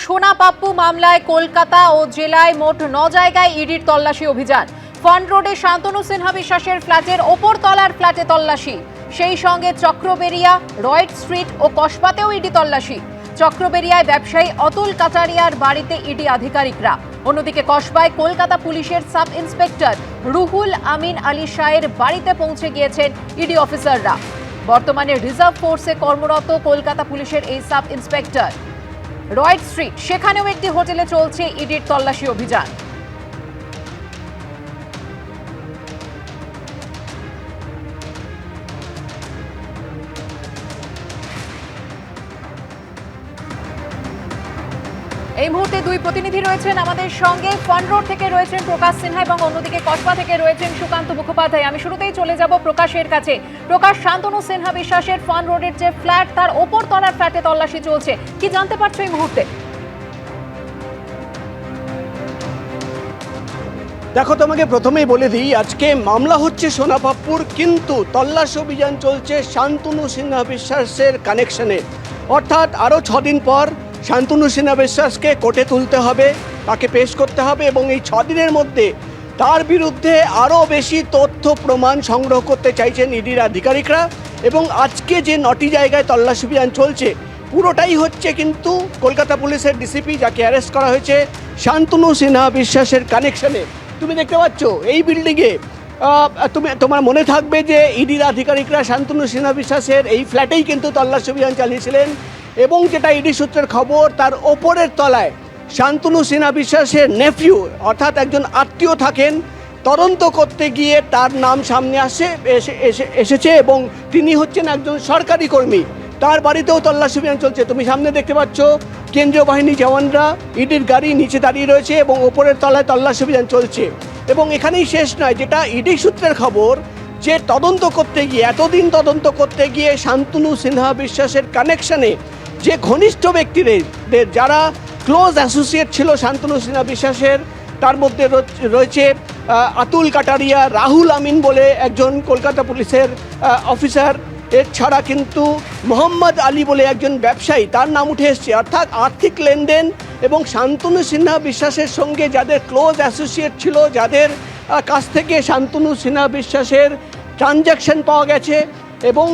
সোনা পাপ্পু মামলায় কলকাতা ও জেলায় মোট 9 জায়গায় ইডির তল্লাশি অভিযান। ফান্ড রোডে শান্তনু সিনহা বিশ্বাসের ফ্ল্যাটের ওপর তলার ফ্ল্যাটে তল্লাশি, সেই সঙ্গে চক্রবেরিয়া, রয়েট স্ট্রিট ও কসবাতেও ইডি তল্লাশি। চক্রবেরিয়ায় ব্যবসায়ী অতুল কাটারিয়ার বাড়িতে ইডি আধিকারিকরা। অন্যদিকে কসবায় কলকাতা পুলিশের সাব ইন্সপেক্টর রুহুল আমিন আলী শাহের বাড়িতে পৌঁছে গিয়েছেন ইডি অফিসাররা। বর্তমানে রিজার্ভ ফোর্সে কর্মরত কলকাতা পুলিশের এই সাব ইন্সপেক্টর। রয়েট স্ট্রিট, সেখানেও একটি হোটেলে চলছে ইডির তল্লাশি অভিযান। এই মুহূর্তে দুই প্রতিনিধি রয়েছেন আমাদের সঙ্গে। ফান্ড রোড থেকে রয়েছেন প্রকাশ সিনহা এবং অন্যদিকে কসবা থেকে রয়েছেন সুকান্ত মুখোপাধ্যায়। আমি শুরুতেই চলে যাব প্রকাশের কাছে। প্রকাশ, শান্তনু সিনহা বিশ্বাসের ফান্ড রোডের যে ফ্ল্যাট, তার ওপর তলার ফ্ল্যাটে তল্লাশি চলছে, কি জানতে পারছো এই মুহূর্তে? দেখো, তোমাকে প্রথমেই বলে দিই, আজকে মামলা হচ্ছে সোনা পাপ্পুর, কিন্তু তল্লাশি অভিযান চলছে শান্তনু সিনহা বিশ্বাসের কানেকশনে। অর্থাৎ আরও 6 দিন পর শান্তনু সিনহা বিশ্বাসকে কোর্টে তুলতে হবে, তাকে পেশ করতে হবে এবং এই 6 দিনের মধ্যে তার বিরুদ্ধে আরও বেশি তথ্য প্রমাণ সংগ্রহ করতে চাইছেন ইডির আধিকারিকরা। এবং আজকে যে 9টি জায়গায় তল্লাশি অভিযান চলছে, পুরোটাই হচ্ছে কিন্তু কলকাতা পুলিশের ডিসিপি, যাকে অ্যারেস্ট করা হয়েছে, শান্তনু সিনহা বিশ্বাসের কানেকশনে। তুমি দেখতে পাচ্ছ এই বিল্ডিংয়ে, তোমার মনে থাকবে যে ইডির আধিকারিকরা শান্তনু সিনহা বিশ্বাসের এই ফ্ল্যাটেই কিন্তু তল্লাশি অভিযান চালিয়েছিলেন। এবং যেটা ইডি সূত্রের খবর, তার ওপরের তলায় শান্তনু সিনহা বিশ্বাসের নেফিউ, অর্থাৎ একজন আত্মীয় থাকেন। তদন্ত করতে গিয়ে তার নাম সামনে এসেছে এবং তিনি হচ্ছেন একজন সরকারি কর্মী। তার বাড়িতেও তল্লাশি অভিযান চলছে। তুমি সামনে দেখতে পাচ্ছ কেন্দ্রীয় বাহিনী জওয়ানরা, ইডির গাড়ি নিচে দাঁড়িয়ে রয়েছে এবং ওপরের তলায় তল্লাশি অভিযান চলছে। এবং এখানেই শেষ নয়, যেটা ইডি সূত্রের খবর, যে তদন্ত করতে গিয়ে, এতদিন তদন্ত করতে গিয়ে শান্তনু সিনহা বিশ্বাসের কানেকশনে যে ঘনিষ্ঠ ব্যক্তিদের, যারা ক্লোজ অ্যাসোসিয়েট ছিল শান্তনু সিনহা বিশ্বাসের, তার মধ্যে রয়েছে অতুল কাটারিয়া, রাহুল আমিন বলে একজন কলকাতা পুলিশের অফিসার, এছাড়া কিন্তু মোহাম্মদ আলী বলে একজন ব্যবসায়ী, তার নাম উঠে এসছে। অর্থাৎ আর্থিক লেনদেন এবং শান্তনু সিনহা বিশ্বাসের সঙ্গে যাদের ক্লোজ অ্যাসোসিয়েট ছিল, যাদের কাছ থেকে শান্তনু সিনহা বিশ্বাসের ট্রানজ্যাকশন পাওয়া গেছে এবং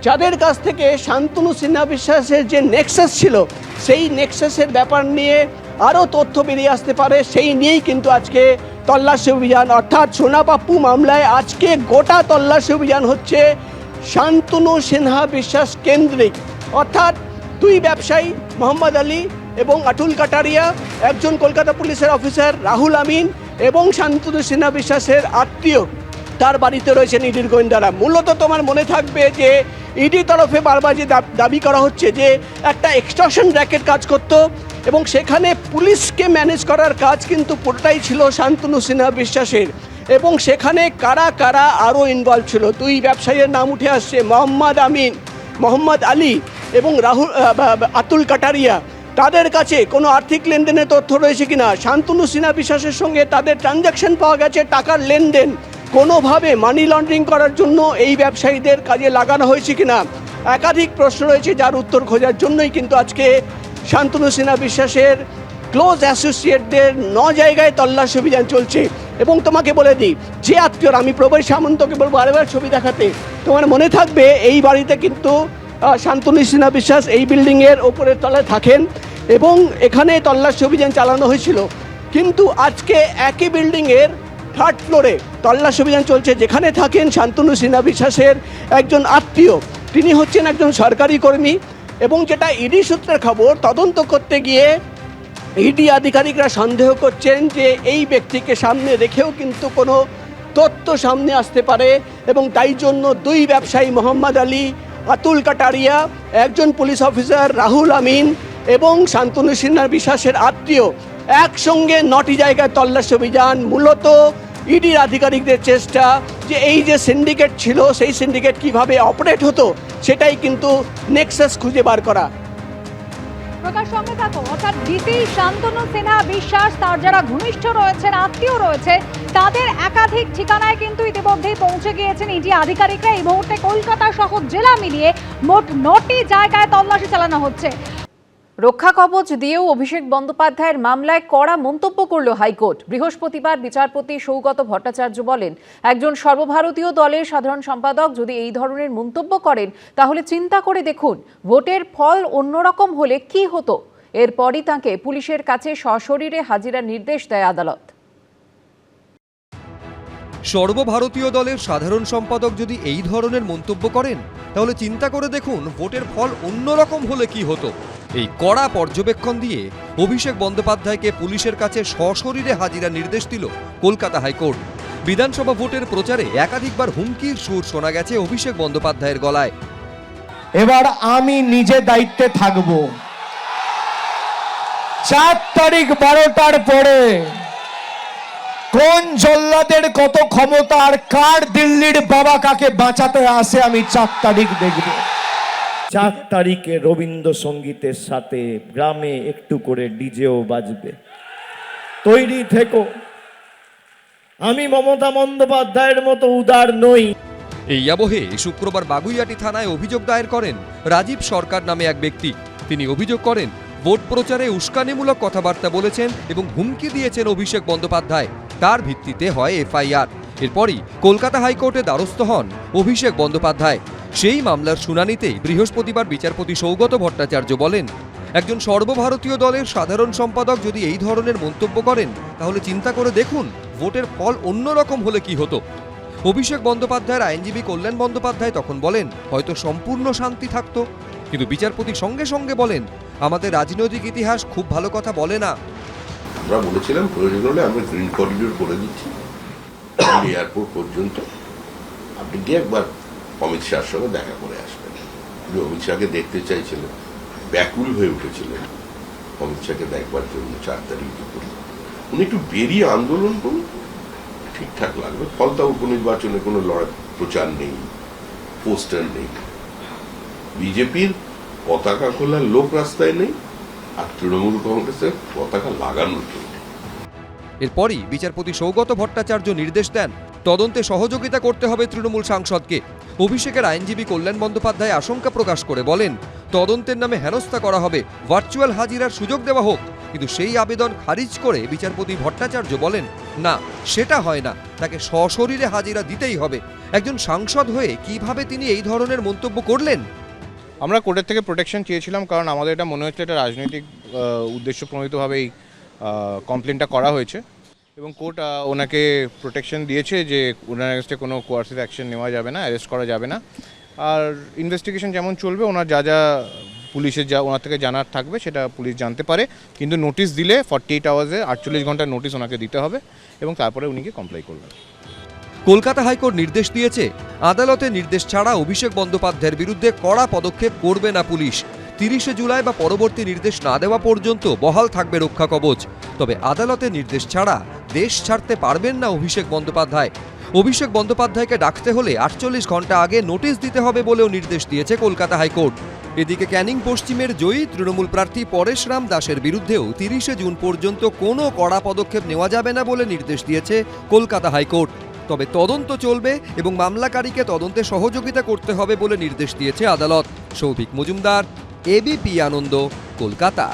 যাদের কাছ থেকে শান্তনু সিনহা বিশ্বাসের যে নেক্সাস ছিল, সেই নেক্সাসের ব্যাপার নিয়ে আরও তথ্য বেরিয়ে আসতে পারে, সেই নিয়েই কিন্তু আজকে তল্লাশি অভিযান। অর্থাৎ সোনা পাপ্পু মামলায় আজকে গোটা তল্লাশি অভিযান হচ্ছে শান্তনু সিনহা বিশ্বাস কেন্দ্রিক। অর্থাৎ দুই ব্যবসায়ী মোহাম্মদ আলী এবং অতুল কাটারিয়া, একজন কলকাতা পুলিশের অফিসার রাহুল আমিন এবং শান্তনু সিনহা বিশ্বাসের আত্মীয়, তার বাড়িতে রয়েছেন ইডির গোয়েন্দারা। মূলত তোমার মনে থাকবে যে ইডির তরফে বারবার যে দাবি করা হচ্ছে যে একটা এক্সটর্শন র্যাকেট কাজ করতো এবং সেখানে পুলিশকে ম্যানেজ করার কাজ কিন্তু পুরোটাই ছিল শান্তনু সিনহা বিশ্বাসের। এবং সেখানে কারা কারা আরও ইনভলভ ছিল, দুই ব্যবসায়ীর নাম উঠে আসছে, মোহাম্মদ আমিন, মোহাম্মদ আলী এবং অতুল কাটারিয়া। তাদের কাছে কোনো আর্থিক লেনদেনের তথ্য রয়েছে কিনা, শান্তনু সিনহা বিশ্বাসের সঙ্গে তাদের ট্রানজ্যাকশন পাওয়া গেছে, টাকার লেনদেন কোনোভাবে মানি লন্ডারিং করার জন্য এই ব্যবসায়ীদের কাজে লাগানো হয়েছে কিনা, একাধিক প্রশ্ন রয়েছে, যার উত্তর খোঁজার জন্যই কিন্তু আজকে শান্তনু সিনহা বিশ্বাসের ক্লোজ অ্যাসোসিয়েটদের 9 জায়গায় তল্লাশি অভিযান চলছে। এবং তোমাকে বলে দিই, যে আত্মীয়রা, আমি প্রবীর সামন্তকে বলবো আরেকবার ছবি দেখাতে, তোমার মনে থাকবে এই বাড়িতে কিন্তু শান্তনু সিনহা বিশ্বাস এই বিল্ডিংয়ের ওপরের তলায় থাকেন এবং এখানে তল্লাশি অভিযান চালানো হয়েছিল। কিন্তু আজকে একই বিল্ডিংয়ের 3rd ফ্লোরে তল্লাশি অভিযান চলছে, যেখানে থাকেন শান্তনু সিনহা বিশ্বাসের একজন আত্মীয়। তিনি হচ্ছেন একজন সরকারি কর্মী এবং যেটা ইডি সূত্রের খবর, তদন্ত করতে গিয়ে ইডি আধিকারিকরা সন্দেহ করছেন যে এই ব্যক্তিকে সামনে রেখেও কিন্তু কোনো তথ্য সামনে আসতে পারে এবং তাই জন্য দুই ব্যবসায়ী মোহাম্মদ আলী, অতুল কাটারিয়া, একজন পুলিশ অফিসার রাহুল আমিন এবং শান্তনু সিনহা বিশ্বাসের আত্মীয় একসঙ্গে 9টি জায়গায় তল্লাশি অভিযান। মূলত ইডির আধিকারিকদের চেষ্টা যে এই যে সিন্ডিকেট ছিল, সেই সিন্ডিকেট কিভাবে অপারেট হতো, সেটাই কিন্তু নেক্সাস খুঁজে বার করা। প্রকাশ, সঙ্গে থাকো। অর্থাৎ ডিসি শান্তনু সিনহা বিশ্বাস, তার যারা ঘনিষ্ঠ রয়েছেন, আত্মীয় রয়েছে, তাদের একাধিক ঠিকানায় কিন্তু ইতিমধ্যেই পৌঁছে গিয়েছেন ইডি আধিকারিকরা। এই মুহূর্তে কলকাতা সহ জেলা মিলিয়ে মোট 9টি জায়গায় তল্লাশি চালানো হচ্ছে। রক্ষা কবচ দিয়েও অভিষেক বন্দ্যোপাধ্যায়ের মামলায় কড়া মন্তব্য করল হাইকোর্ট। বৃহস্পতিবার বিচারপতি সৌগত ভট্টাচার্য বলেন, একজন সর্বভারতীয় দলের সাধারণ সম্পাদক যদি এই ধরনের মন্তব্য করেন তাহলে চিন্তা করে দেখুন ভোটের ফল অন্যরকম হলে কি হতো। এরপরই তাঁকে পুলিশের কাছে সশরীরে হাজিরার নির্দেশ দেয় আদালত। সর্বভারতীয় দলের সাধারণ সম্পাদক যদি এই ধরনের মন্তব্য করেন তাহলে চিন্তা করে দেখুন ভোটের ফল অন্যরকম হলে কি হতো। এই কড়া পর্যবেক্ষণ দিয়ে অভিষেক বন্দ্যোপাধ্যায়কে পুলিশের কাছে সশরীরে হাজিরার নির্দেশ দিল কলকাতা হাইকোর্ট। বিধানসভা ভোটের প্রচারে একাধিকবার হুমকির সুর শোনা গেছে অভিষেক বন্দ্যোপাধ্যায়ের গলায়। এবার আমি নিজে দায়িত্বে থাকব। 4 তারিখ 12টার পরে কোন জল্লাদের কত ক্ষমতা আর কার দিল্লির বাবা কাকে বাঁচাতে আসে আমি 4 তারিখ দেখব। 4 তারিখে রবীন্দ্রসঙ্গীতের সাথে গ্রামে একটু করে ডিজেও বাজবে। তৈরি থেকো। আমি মমতা বন্দ্যোপাধ্যায়ের মতো উদার নই। এই আবহে শুক্রবার বাগুইআটি থানায় অভিযোগ দায়ের করেন রাজীব সরকার নামে এক ব্যক্তি। তিনি অভিযোগ করেন ভোট প্রচারে উস্কানিমূলক কথাবার্তা বলেছেন এবং হুমকি দিয়েছেন অভিষেক বন্দ্যোপাধ্যায়। তার ভিত্তিতে হয় এফআইআর। এরপরই কলকাতা হাইকোর্টে দ্বারস্থ হন অভিষেক বন্দ্যোপাধ্যায়। সেই মামলার শুনানিতেই বৃহস্পতিবার বিচারপতি সৌগত ভট্টাচার্য বলেন, একজন সর্বভারতীয় দলের সাধারণ সম্পাদক যদি এই ধরনের মন্তব্য করেন তাহলে চিন্তা করে দেখুন ভোটের ফল অন্যরকম হলে কি হতো। অভিষেক বন্দ্যোপাধ্যায়ের আইনজীবী কল্যাণ বন্দ্যোপাধ্যায় তখন বলেন হয়তো সম্পূর্ণ শান্তি থাকতো, কিন্তু বিচারপতি সঙ্গে সঙ্গে বলেন আমাদের রাজনৈতিক ইতিহাস খুব ভালো কথা বলে না। আমরা বলেছিলাম প্রয়োজন হলে আমরা গ্রিন করিডোর করে দিচ্ছি এয়ারপোর্ট পর্যন্ত, আপনি গিয়ে একবার অমিত শাহর সঙ্গে দেখা করে আসবেন। উনি অমিত শাহকে দেখতে চাইছিলেন, ব্যাকুল হয়ে উঠেছিলেন অমিত শাহকে দেখবার জন্য 4 তারিখ দুপুরে। উনি একটু বেরিয়ে আন্দোলন করুন, ঠিকঠাক লাগবে। ফলতা উপনির্বাচনে কোনো লড়াই প্রচার নেই, পোস্টার নেই, বিজেপির পতাকা খোলার লোক রাস্তায় নেই, আর তৃণমূল কংগ্রেসের পতাকা লাগানোর জন্য। এরপরই বিচারপতি সৌগত ভট্টাচার্য নির্দেশ দেন তদন্তে সহযোগিতা করতে হবে তৃণমূল সাংসদকে। অভিষেকের আইনজীবী কল্যাণ বন্দ্যোপাধ্যায় আশঙ্কা প্রকাশ করে বলেন তদন্তের নামে হেনস্থা করা হবে, ভার্চুয়াল হাজিরার সুযোগ দেওয়া হোক। কিন্তু সেই আবেদন খারিজ করে বিচারপতি ভট্টাচার্য বলেন না, সেটা হয় না, তাকে সশরীরে হাজিরা দিতেই হবে। একজন সাংসদ হয়ে কিভাবে তিনি এই ধরনের মন্তব্য করলেন? আমরা কোর্টের থেকে প্রোটেকশন চেয়েছিলাম, কারণ আমাদের এটা মনে হচ্ছে এটা রাজনৈতিক উদ্দেশ্য প্রণোদিতভাবে এই কমপ্লেনটা করা হয়েছে এবং কোর্ট ওনাকে প্রোটেকশন দিয়েছে যে ওনার এগেন্সটে কোনো কোয়ার্সিভ অ্যাকশন নেওয়া যাবে না, অ্যারেস্ট করা যাবে না। আর ইনভেস্টিগেশন যেমন চলবে, ওনার যা যা পুলিশের যা ওনার থেকে জানার থাকবে সেটা পুলিশ জানতে পারে, কিন্তু নোটিশ দিলে 48 আওয়ার্সে 48 ঘন্টার নোটিশ ওনাকে দিতে হবে এবং তারপরে উনিকে কমপ্লাই করবেন। কলকাতা হাইকোর্ট নির্দেশ দিয়েছে আদালতের নির্দেশ ছাড়া অভিষেক বন্দ্যোপাধ্যায়ের বিরুদ্ধে কড়া পদক্ষেপ করবে না পুলিশ। 30শে জুলাই বা পরবর্তী নির্দেশ না দেওয়া পর্যন্ত বহাল থাকবে রক্ষা কবচ। তবে আদালতের নির্দেশ ছাড়া দেশ ছাড়তে পারবেন না অভিষেক বন্দ্যোপাধ্যায়। অভিষেক বন্দ্যোপাধ্যায়কে ডাকতে হলে 48 ঘন্টা আগে নোটিশ দিতে হবে বলেও নির্দেশ দিয়েছে কলকাতা হাইকোর্ট। এদিকে ক্যানিং পশ্চিমের জয়ী তৃণমূল প্রার্থী পরেশরাম দাসের বিরুদ্ধেও 30শে জুন পর্যন্ত কোনো কড়া পদক্ষেপ নেওয়া যাবে না বলে নির্দেশ দিয়েছে কলকাতা হাইকোর্ট। তবে তদন্ত চলবে এবং মামলাকারীকে তদন্তে সহযোগিতা করতে হবে বলে নির্দেশ দিয়েছে আদালত। সৌভিক মজুমদার, এবিপি আনন্দ, কলকাতা।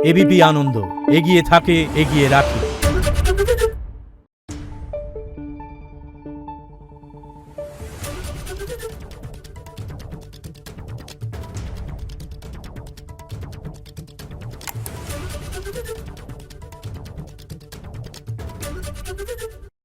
এবিপি আনন্দ, এগিয়ে থাকে, এগিয়ে রাখে।